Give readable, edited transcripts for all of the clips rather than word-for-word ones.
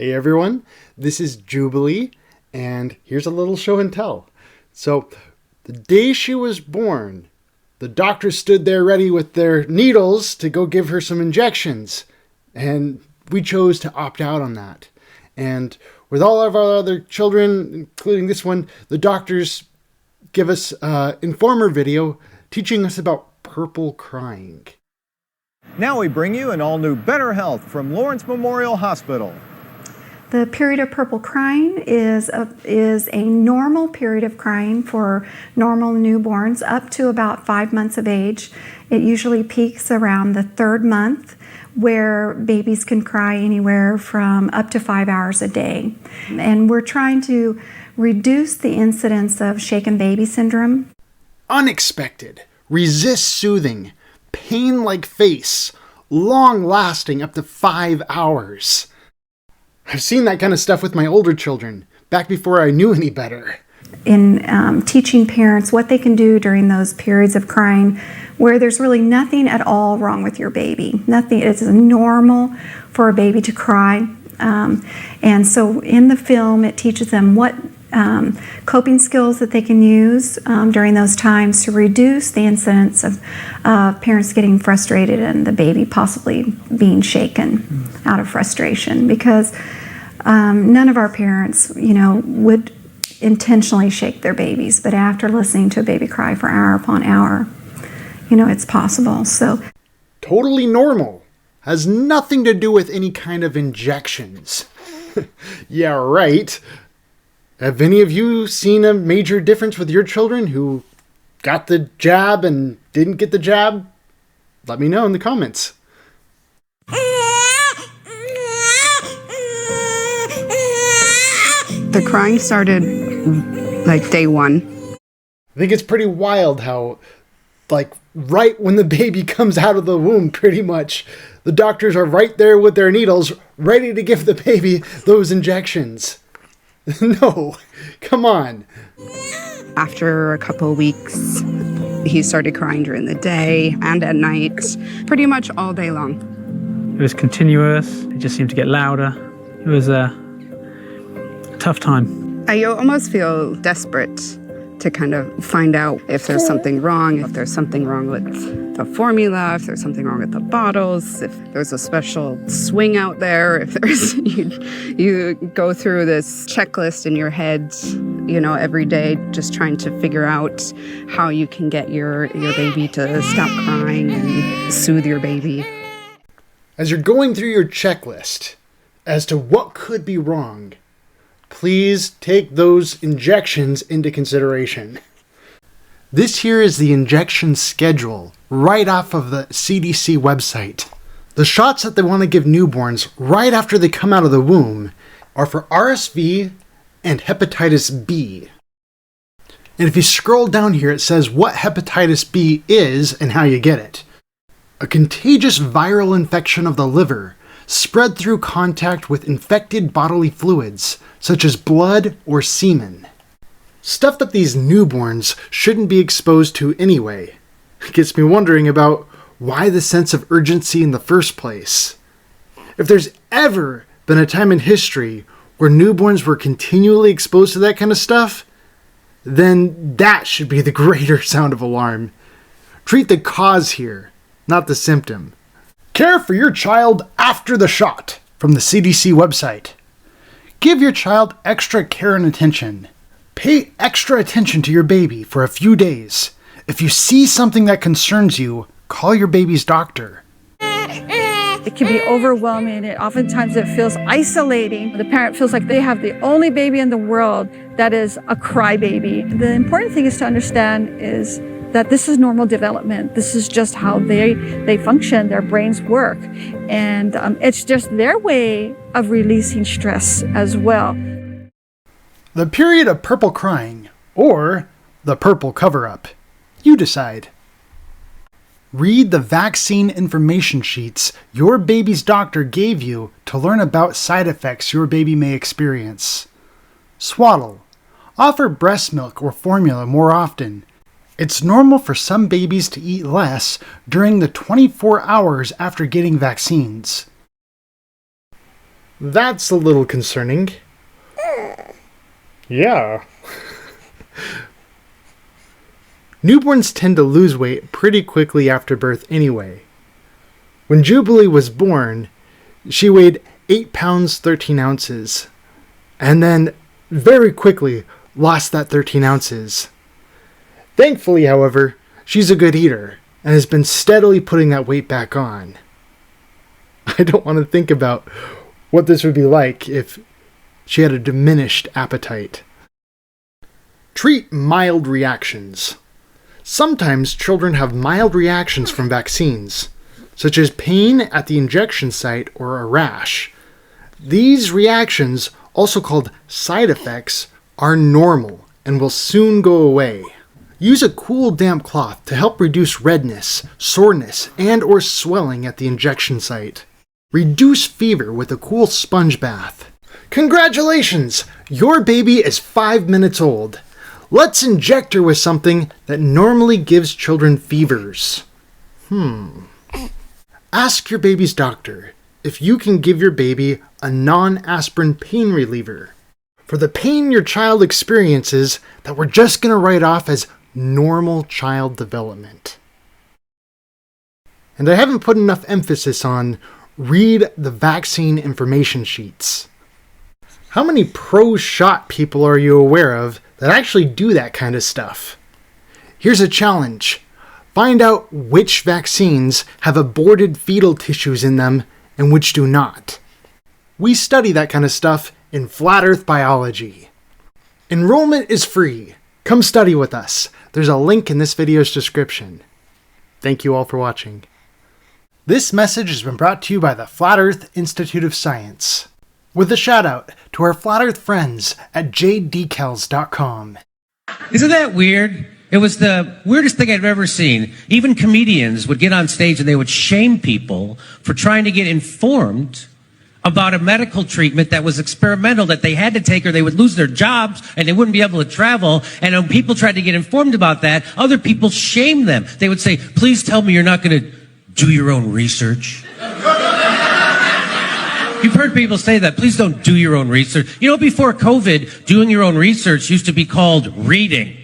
Hey everyone, this is Jubilee, and here's a little show and tell. So, the day she was born, the doctors stood there ready with their needles to go give her some injections, and we chose to opt out on that. And with all of our other children, including this one, the doctors give us an informer video teaching us about purple crying. Now we bring you an all-new Better Health from Lawrence Memorial Hospital. The period of purple crying is a normal period of crying for normal newborns up to about 5 months of age. It usually peaks around the 3rd month, where babies can cry anywhere from up to 5 hours a day. And we're trying to reduce the incidence of shaken baby syndrome. Unexpected, resist soothing, pain-like face, long-lasting up to 5 hours. I've seen that kind of stuff with my older children, back before I knew any better. In teaching parents what they can do during those periods of crying where there's really nothing at all wrong with your baby. Nothing, it's normal for a baby to cry. And so in the film, it teaches them what coping skills that they can use during those times to reduce the incidence of parents getting frustrated and the baby possibly being shaken out of frustration, because none of our parents, would intentionally shake their babies, but after listening to a baby cry for hour upon hour, it's possible. So totally normal. Has nothing to do with any kind of injections. Yeah, right. Have any of you seen a major difference with your children who got the jab and didn't get the jab? Let me know in the comments. The crying started like day 1. I think it's pretty wild how, right when the baby comes out of the womb, pretty much, the doctors are right there with their needles, ready to give the baby those injections. No, come on. After a couple of weeks, he started crying during the day and at night, pretty much all day long. It was continuous. It just seemed to get louder. It was a tough time. I almost feel desperate to kind of find out if there's something wrong, if there's something wrong with the formula, if there's something wrong with the bottles, if there's a special swing out there, if there's, you go through this checklist in your head, every day, just trying to figure out how you can get your baby to stop crying and soothe your baby. As you're going through your checklist as to what could be wrong, please take those injections into consideration. This here is the injection schedule right off of the CDC website. The shots that they want to give newborns right after they come out of the womb are for RSV and hepatitis B. And if you scroll down here, it says what hepatitis B is and how you get it. A contagious viral infection of the liver spread through contact with infected bodily fluids, such as blood or semen. Stuff that these newborns shouldn't be exposed to anyway. It gets me wondering about why the sense of urgency in the first place. If there's ever been a time in history where newborns were continually exposed to that kind of stuff, then that should be the greater sound of alarm. Treat the cause here, not the symptom. Care for your child after the shot from the CDC website. Give your child extra care and attention. Pay extra attention to your baby for a few days. If you see something that concerns you, call your baby's doctor. It can be overwhelming. Oftentimes it feels isolating. The parent feels like they have the only baby in the world that is a crybaby. The important thing is to understand is that this is normal development. This is just how they function, their brains work. And it's just their way of releasing stress as well. The period of purple crying, or the purple cover-up. You decide. Read the vaccine information sheets your baby's doctor gave you to learn about side effects your baby may experience. Swaddle. Offer breast milk or formula more often. It's normal for some babies to eat less during the 24 hours after getting vaccines. That's a little concerning. Yeah. Newborns tend to lose weight pretty quickly after birth anyway. When Jubilee was born, she weighed 8 pounds 13 ounces, and then very quickly lost that 13 ounces. Thankfully, however, she's a good eater and has been steadily putting that weight back on. I don't want to think about what this would be like if she had a diminished appetite. Treat mild reactions. Sometimes children have mild reactions from vaccines, such as pain at the injection site or a rash. These reactions, also called side effects, are normal and will soon go away. Use a cool damp cloth to help reduce redness, soreness, and or swelling at the injection site. Reduce fever with a cool sponge bath. Congratulations! Your baby is 5 minutes old. Let's inject her with something that normally gives children fevers. Ask your baby's doctor if you can give your baby a non-aspirin pain reliever for the pain your child experiences that we're just going to write off as normal child development. And I haven't put enough emphasis on read the vaccine information sheets. How many pro-shot people are you aware of that actually do that kind of stuff? Here's a challenge. Find out which vaccines have aborted fetal tissues in them and which do not. We study that kind of stuff in Flat Earth Biology. Enrollment is free. Come study with us. There's a link in this video's description. Thank you all for watching. This message has been brought to you by the Flat Earth Institute of Science, with a shout out to our Flat Earth friends at jdecals.com. Isn't that weird? It was the weirdest thing I've ever seen. Even comedians would get on stage and they would shame people for trying to get informed about a medical treatment that was experimental, that they had to take or they would lose their jobs and they wouldn't be able to travel. And when people tried to get informed about that, other people shamed them. They would say, please tell me you're not going to do your own research. You've heard people say that. Please don't do your own research. You know, before COVID, doing your own research used to be called reading.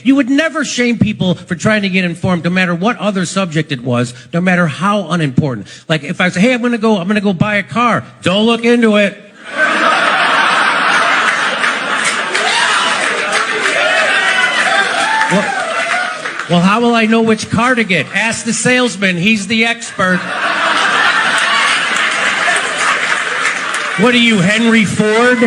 You would never shame people for trying to get informed, no matter what other subject it was, no matter how unimportant. Like if I say, hey, I'm gonna go buy a car. Don't look into it. Well, how will I know which car to get? Ask the salesman. He's the expert. What are you, Henry Ford?